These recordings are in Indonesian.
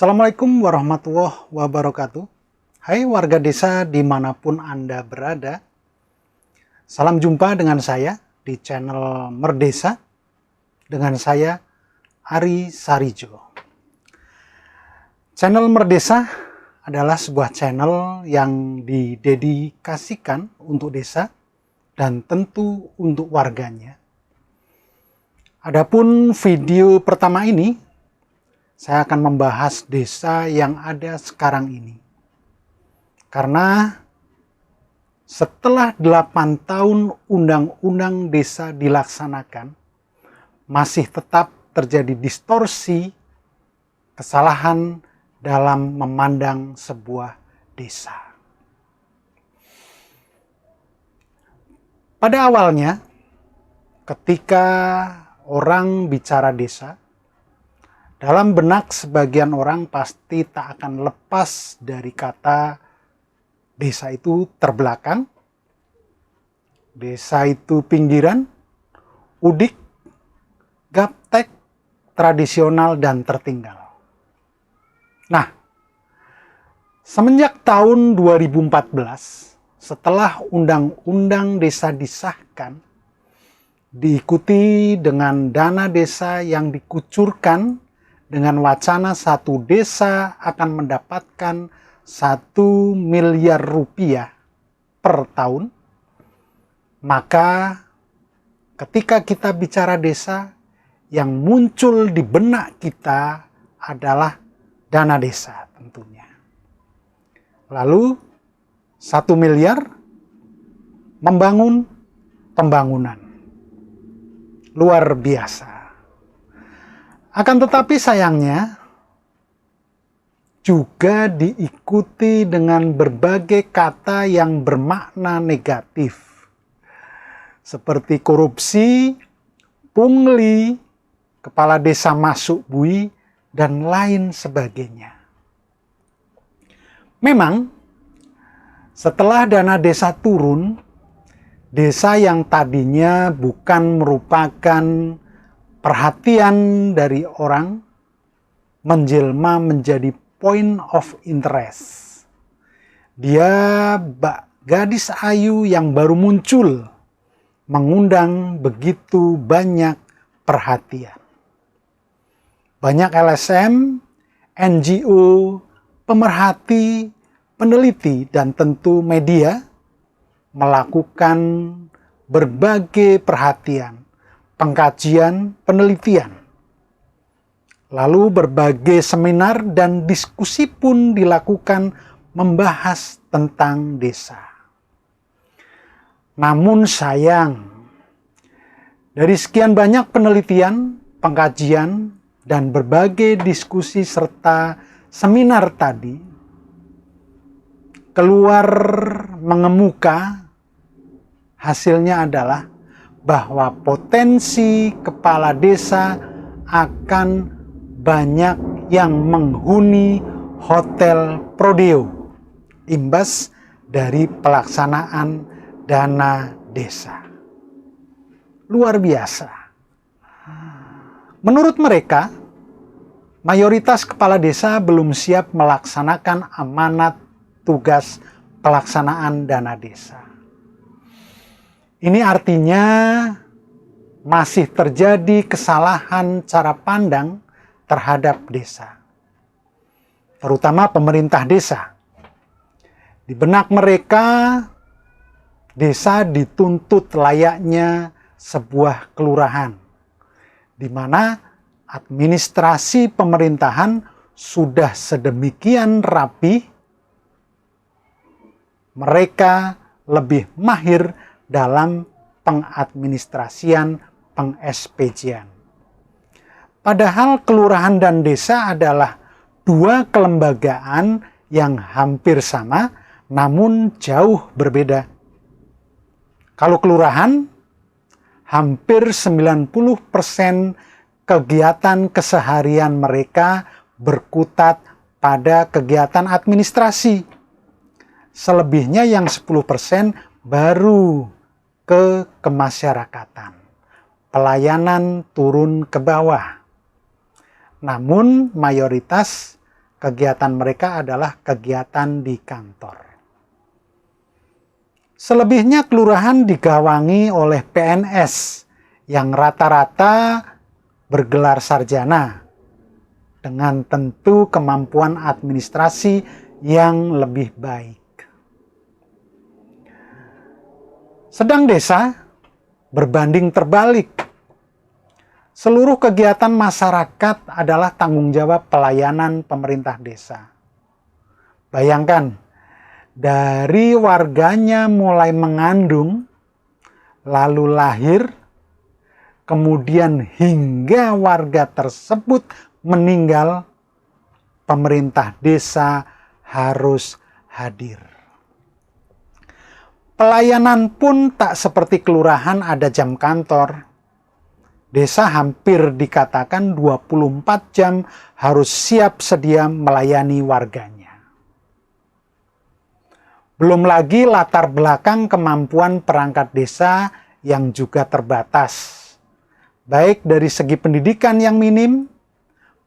Assalamualaikum warahmatullahi wabarakatuh. Hai warga desa dimanapun Anda berada. Salam jumpa dengan saya di channel Merdesa. Dengan saya, Ari Sarijo. Channel Merdesa adalah sebuah channel yang didedikasikan untuk desa dan tentu untuk warganya. Adapun video pertama ini, saya akan membahas desa yang ada sekarang ini. Karena setelah 8 tahun undang-undang desa dilaksanakan, masih tetap terjadi distorsi, kesalahan dalam memandang sebuah desa. Pada awalnya, ketika orang bicara desa, dalam benak sebagian orang pasti tak akan lepas dari kata desa itu terbelakang, desa itu pinggiran, udik, gaptek, tradisional, dan tertinggal. Nah, semenjak tahun 2014, setelah Undang-Undang Desa disahkan, diikuti dengan dana desa yang dikucurkan dengan wacana satu desa akan mendapatkan 1 miliar rupiah per tahun, maka ketika kita bicara desa, yang muncul di benak kita adalah dana desa tentunya. Lalu 1 miliar membangun pembangunan. Luar biasa. Akan tetapi sayangnya juga diikuti dengan berbagai kata yang bermakna negatif. Seperti korupsi, pungli, kepala desa masuk bui, dan lain sebagainya. Memang setelah dana desa turun, desa yang tadinya bukan merupakan perhatian dari orang menjelma menjadi point of interest. Dia gadis ayu yang baru muncul, mengundang begitu banyak perhatian. Banyak LSM, NGO, pemerhati, peneliti, dan tentu media melakukan berbagai perhatian, pengkajian, penelitian. Lalu berbagai seminar dan diskusi pun dilakukan membahas tentang desa. Namun sayang, dari sekian banyak penelitian, pengkajian, dan berbagai diskusi serta seminar tadi, keluar mengemuka hasilnya adalah bahwa potensi kepala desa akan banyak yang menghuni hotel Prodeo, imbas dari pelaksanaan dana desa. Luar biasa. Menurut mereka, mayoritas kepala desa belum siap melaksanakan amanat tugas pelaksanaan dana desa. Ini artinya masih terjadi kesalahan cara pandang terhadap desa, terutama pemerintah desa. Di benak mereka, desa dituntut layaknya sebuah kelurahan, di mana administrasi pemerintahan sudah sedemikian rapi, mereka lebih mahir dalam pengadministrasian, peng-SPJ-an. Padahal kelurahan dan desa adalah dua kelembagaan yang hampir sama, namun jauh berbeda. Kalau kelurahan, hampir 90% kegiatan keseharian mereka berkutat pada kegiatan administrasi. Selebihnya yang 10% baru ke kemasyarakatan. Pelayanan turun ke bawah. Namun mayoritas kegiatan mereka adalah kegiatan di kantor. Selebihnya kelurahan digawangi oleh PNS yang rata-rata bergelar sarjana dengan tentu kemampuan administrasi yang lebih baik. Sedang desa berbanding terbalik. Seluruh kegiatan masyarakat adalah tanggung jawab pelayanan pemerintah desa. Bayangkan, dari warganya mulai mengandung, lalu lahir, kemudian hingga warga tersebut meninggal, pemerintah desa harus hadir. Pelayanan pun tak seperti kelurahan ada jam kantor. Desa hampir dikatakan 24 jam harus siap sedia melayani warganya. Belum lagi latar belakang kemampuan perangkat desa yang juga terbatas. Baik dari segi pendidikan yang minim,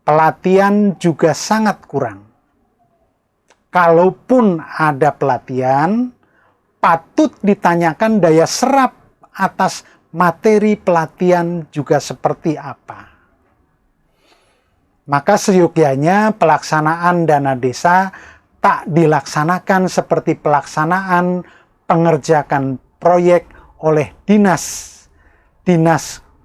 pelatihan juga sangat kurang. Kalaupun ada pelatihan, patut ditanyakan daya serap atas materi pelatihan juga seperti apa. Maka seyogyanya pelaksanaan dana desa tak dilaksanakan seperti pelaksanaan pengerjakan proyek oleh dinas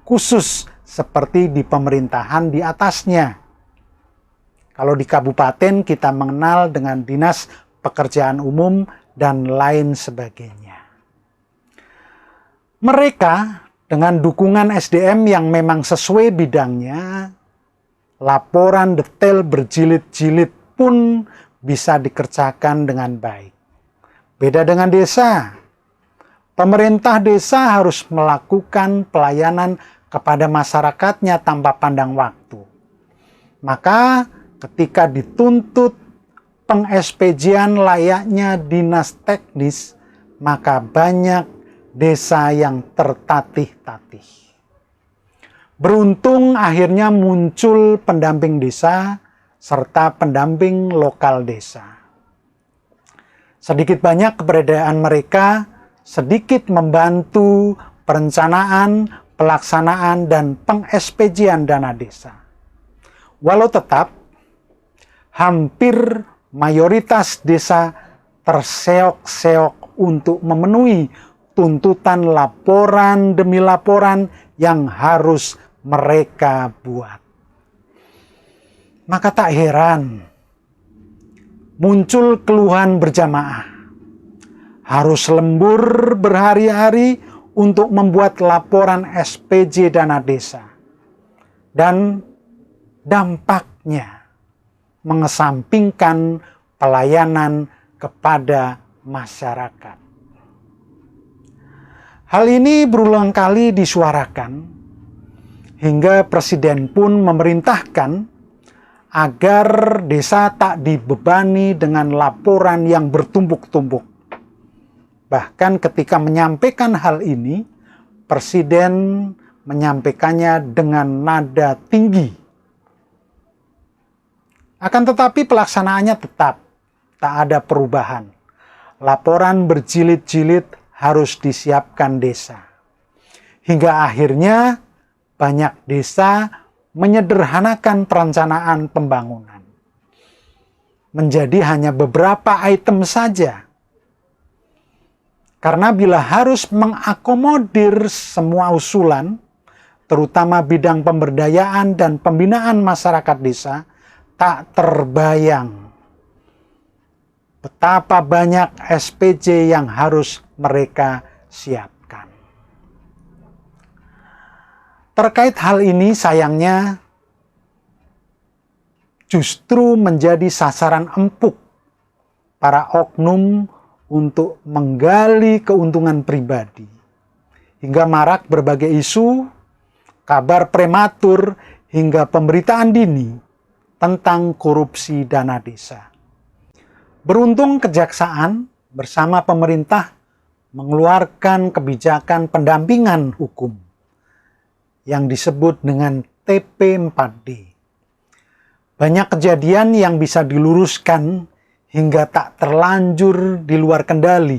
khusus seperti di pemerintahan di atasnya. Kalau di kabupaten kita mengenal dengan dinas pekerjaan umum dan lain sebagainya. Mereka dengan dukungan SDM yang memang sesuai bidangnya, laporan detail berjilid-jilid pun bisa dikerjakan dengan baik. Beda dengan desa. Pemerintah desa harus melakukan pelayanan kepada masyarakatnya tanpa pandang waktu. Maka ketika dituntut peng-SPJ-an layaknya dinas teknis, maka banyak desa yang tertatih-tatih. Beruntung akhirnya muncul pendamping desa serta pendamping lokal desa. Sedikit banyak keberadaan mereka sedikit membantu perencanaan, pelaksanaan, dan peng-SPJ-an dana desa. Walau tetap, hampir mayoritas desa terseok-seok untuk memenuhi tuntutan laporan demi laporan yang harus mereka buat. Maka tak heran muncul keluhan berjamaah. Harus lembur berhari-hari untuk membuat laporan SPJ dana desa. Dan dampaknya mengesampingkan pelayanan kepada masyarakat. Hal ini berulang kali disuarakan hingga Presiden pun memerintahkan agar desa tak dibebani dengan laporan yang bertumpuk-tumpuk. Bahkan ketika menyampaikan hal ini, Presiden menyampaikannya dengan nada tinggi. Akan tetapi pelaksanaannya tetap tak ada perubahan. Laporan berjilid-jilid harus disiapkan desa. Hingga akhirnya banyak desa menyederhanakan perencanaan pembangunan. Menjadi hanya beberapa item saja. Karena bila harus mengakomodir semua usulan, terutama bidang pemberdayaan dan pembinaan masyarakat desa, tak terbayang betapa banyak SPJ yang harus mereka siapkan. Terkait hal ini sayangnya justru menjadi sasaran empuk para oknum untuk menggali keuntungan pribadi. Hingga marak berbagai isu, kabar prematur, hingga pemberitaan dini tentang korupsi dana desa. Beruntung kejaksaan bersama pemerintah mengeluarkan kebijakan pendampingan hukum yang disebut dengan TP4D. Banyak kejadian yang bisa diluruskan hingga tak terlanjur di luar kendali.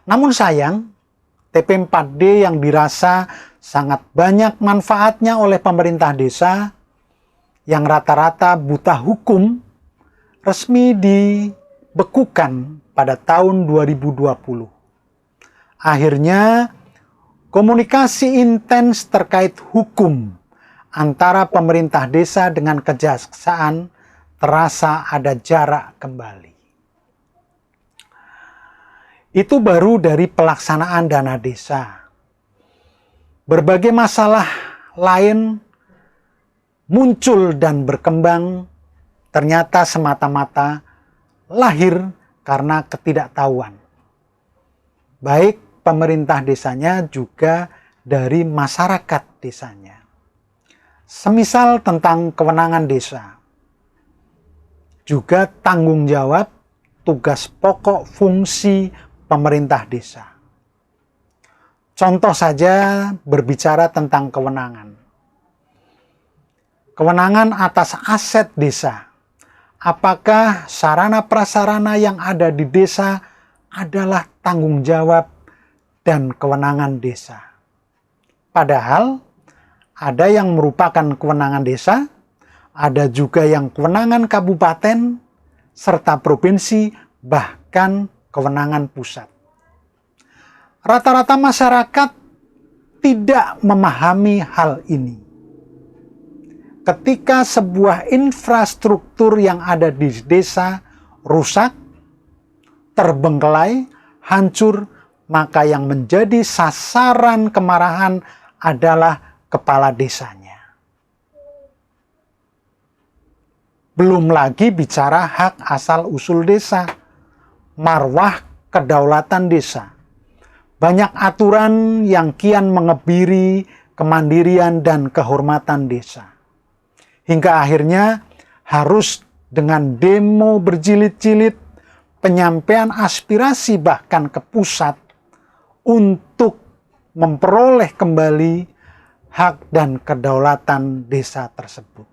Namun sayang, TP4D yang dirasa sangat banyak manfaatnya oleh pemerintah desa yang rata-rata buta hukum resmi dibekukan pada tahun 2020. Akhirnya, komunikasi intens terkait hukum antara pemerintah desa dengan kejaksaan terasa ada jarak kembali. Itu baru dari pelaksanaan dana desa. Berbagai masalah lain muncul dan berkembang ternyata semata-mata lahir karena ketidaktahuan. Baik pemerintah desanya juga dari masyarakat desanya. Semisal tentang kewenangan desa. Juga tanggung jawab, tugas pokok, fungsi pemerintah desa. Contoh saja berbicara tentang kewenangan. Kewenangan atas aset desa. Apakah sarana prasarana yang ada di desa adalah tanggung jawab dan kewenangan desa? Padahal ada yang merupakan kewenangan desa, ada juga yang kewenangan kabupaten, serta provinsi, bahkan kewenangan pusat. Rata-rata masyarakat tidak memahami hal ini. Ketika sebuah infrastruktur yang ada di desa rusak, terbengkelai, hancur, maka yang menjadi sasaran kemarahan adalah kepala desanya. Belum lagi bicara hak asal-usul desa, marwah kedaulatan desa. Banyak aturan yang kian mengebiri kemandirian dan kehormatan desa. Hingga akhirnya harus dengan demo berjilid-jilid, penyampaian aspirasi bahkan ke pusat untuk memperoleh kembali hak dan kedaulatan desa tersebut.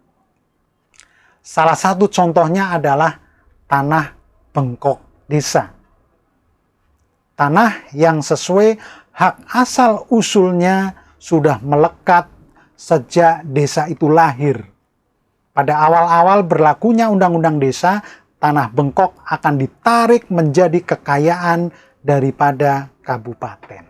Salah satu contohnya adalah tanah bengkok desa. Tanah yang sesuai hak asal usulnya sudah melekat sejak desa itu lahir. Pada awal-awal berlakunya Undang-Undang Desa, tanah bengkok akan ditarik menjadi kekayaan daripada kabupaten.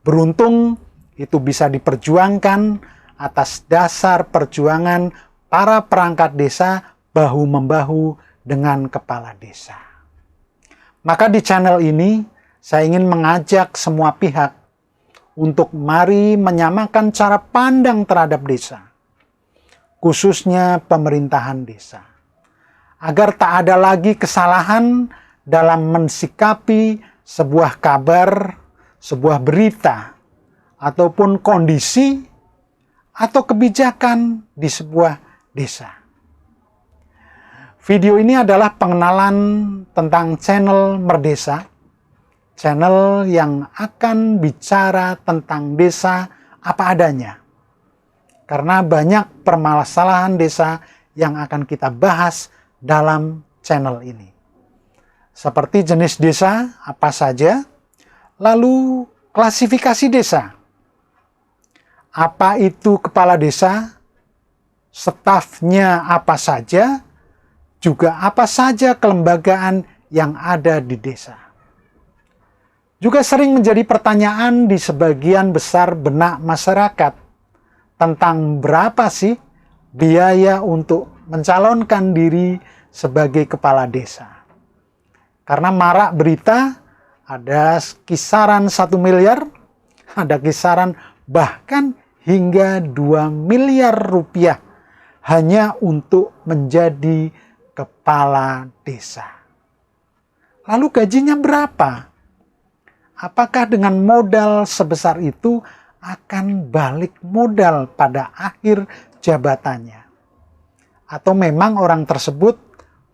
Beruntung itu bisa diperjuangkan atas dasar perjuangan para perangkat desa bahu-membahu dengan kepala desa. Maka di channel ini saya ingin mengajak semua pihak untuk mari menyamakan cara pandang terhadap desa, khususnya pemerintahan desa, agar tak ada lagi kesalahan dalam mensikapi sebuah kabar, sebuah berita, ataupun kondisi atau kebijakan di sebuah desa. Video ini adalah pengenalan tentang channel Merdesa, channel yang akan bicara tentang desa apa adanya. Karena banyak permasalahan desa yang akan kita bahas dalam channel ini. Seperti jenis desa apa saja, lalu klasifikasi desa. Apa itu kepala desa? Stafnya apa saja? Juga apa saja kelembagaan yang ada di desa? Juga sering menjadi pertanyaan di sebagian besar benak masyarakat tentang berapa sih biaya untuk mencalonkan diri sebagai kepala desa. Karena marak berita, ada kisaran 1 miliar, ada kisaran bahkan hingga 2 miliar rupiah hanya untuk menjadi kepala desa. Lalu gajinya berapa? Apakah dengan modal sebesar itu akan balik modal pada akhir jabatannya? Atau memang orang tersebut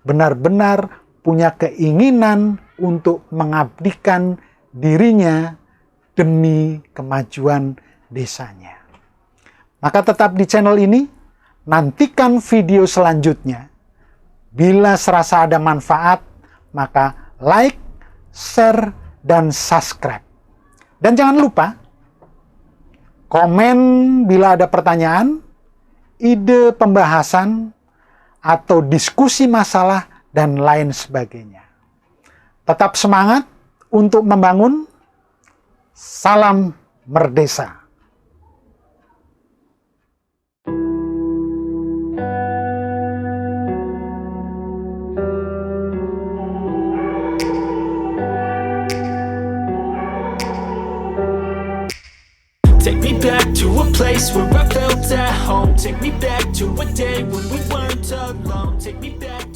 benar-benar punya keinginan untuk mengabdikan dirinya demi kemajuan desanya? Maka tetap di channel ini, nantikan video selanjutnya. Bila serasa ada manfaat, maka like, share, dan subscribe. Dan jangan lupa, komen bila ada pertanyaan, ide pembahasan, atau diskusi masalah, dan lain sebagainya. Tetap semangat untuk membangun. Salam Merdesa! Take me back to a place where I felt at home. Take me back to a day when we weren't alone. Take me back.